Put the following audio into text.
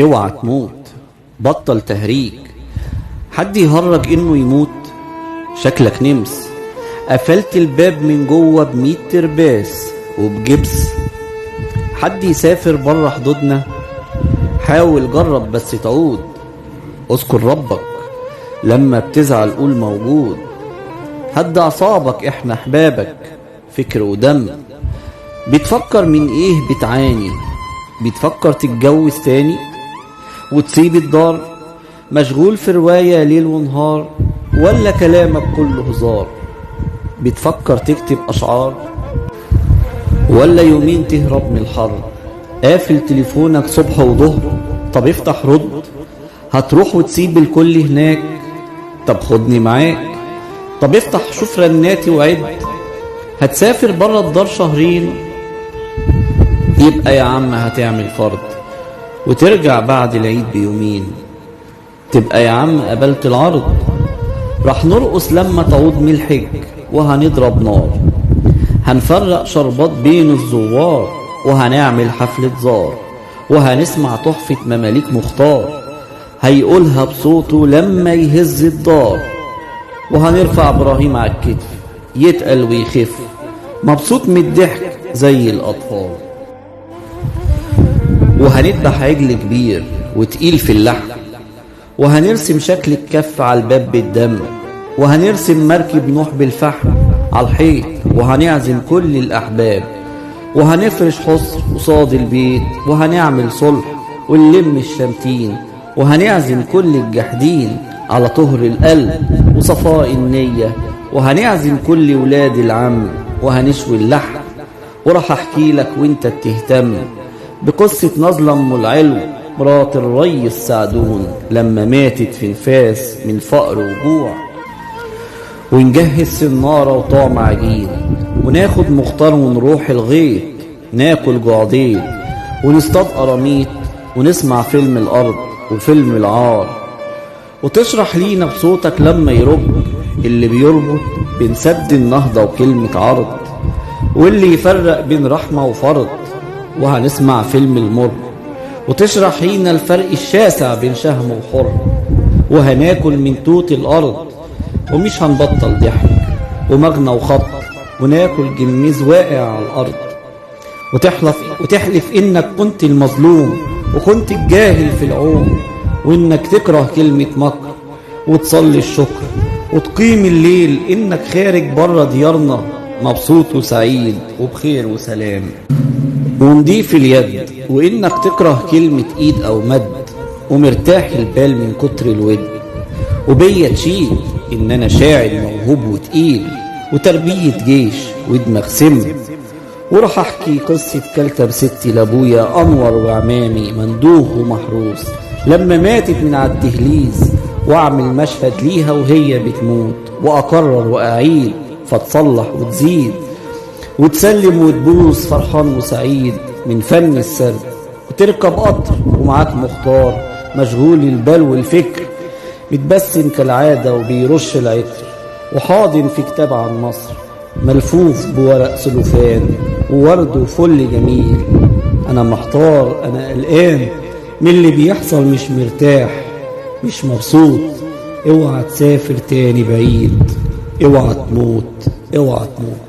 اوعى تموت، بطل تهريج. حد يهرج انه يموت؟ شكلك نمس، قفلت الباب من جوه ب100 ترباس وبجبس. حد يسافر بره حدودنا؟ حاول جرب بس تعود. اذكر ربك لما بتزعل قول موجود. هد اعصابك احنا احبابك، فكر ودم. بتفكر من ايه بتعاني؟ بتفكر تتجوز تاني وتسيب الدار؟ مشغول في رواية ليل ونهار ولا كلامك كله هزار؟ بتفكر تكتب أشعار ولا يومين تهرب من الحر؟ قافل تليفونك صبح وظهر؟ طب افتح رد. هتروح وتسيب الكل هناك؟ طب خدني معاك. طب افتح شوف رناتي وعد. هتسافر برا الدار شهرين؟ يبقى يا عم هتعمل فرض وترجع بعد العيد بيومين. تبقى يا عم قبلت العرض. راح نرقص لما تعود من الحج وهنضرب نار. هنفرق شربات بين الزوار وهنعمل حفلة زار. وهنسمع تحفة مماليك مختار هيقولها بصوته لما يهز الدار. وهنرفع إبراهيم على الكتف يتقل ويخف مبسوط من الضحك زي الأطفال. وهنذبح عجل كبير وتقيل في اللحم. وهنرسم شكل الكف على الباب بالدم. وهنرسم مركب نوح بالفحم على الحيط. وهنعزم كل الأحباب. وهنفرش حصر قصاد البيت. وهنعمل صلح ونلم الشمتين. وهنعزم كل الجحدين على طهر القلب وصفاء النية. وهنعزم كل ولاد العم وهنشوي اللحم. وراح احكي لك وانت بتهتم بقصة نظلة ام العلو مرات الريس سعدون لما ماتت في نفاس من فقر وجوع. ونجهز سنارة وطعم عجين. وناخد مختار ونروح الغيط ناكل جعدين. ونصطاد قراميط ونسمع فيلم الأرض وفيلم العار. وتشرح لينا بصوتك لما يرب اللي بيربط بين سد النهضة وكلمة عرض. واللي يفرق بين رحمة وفرض. وهنسمع فيلم المر. وتشرح لينا الفرق الشاسع بين شهم وحر. وهناكل من توت الأرض ومش هنبطل ضحك ومغنى وخط. وناكل جميز واقع على الأرض. وتحلف إنك كنت المظلوم وكنت الجاهل في العوم. وإنك تكره كلمة مكر وتصلي الشكر. وتقيم الليل إنك خارج بره ديارنا مبسوط وسعيد وبخير وسلام ونضيف اليد. وإنك تكره كلمة إيد أو مد ومرتاح البال من كتر الود. وبيا تشيل إن أنا شاعر موهوب وتقيل وتربية جيش ودماغ سم. وراح أحكي قصة كلتب ستي لأبويا أنور وعمامي مندوه ومحروس لما ماتت من على الدهليز. وأعمل مشهد ليها وهي بتموت وأقرر وأعيد فتصلح وتزيد. وتسلم وتبوس فرحان وسعيد من فن السرد. وتركب قطر ومعاك مختار مشغول البال والفكر متبسم كالعادة وبيرش العطر. وحاضن في كتاب عن مصر ملفوف بورق سلوفان وورد وفل جميل. أنا محتار أنا قلقان من اللي بيحصل مش مرتاح مش مبسوط. اوعى تسافر تاني بعيد. اوعى تموت اوعى تموت.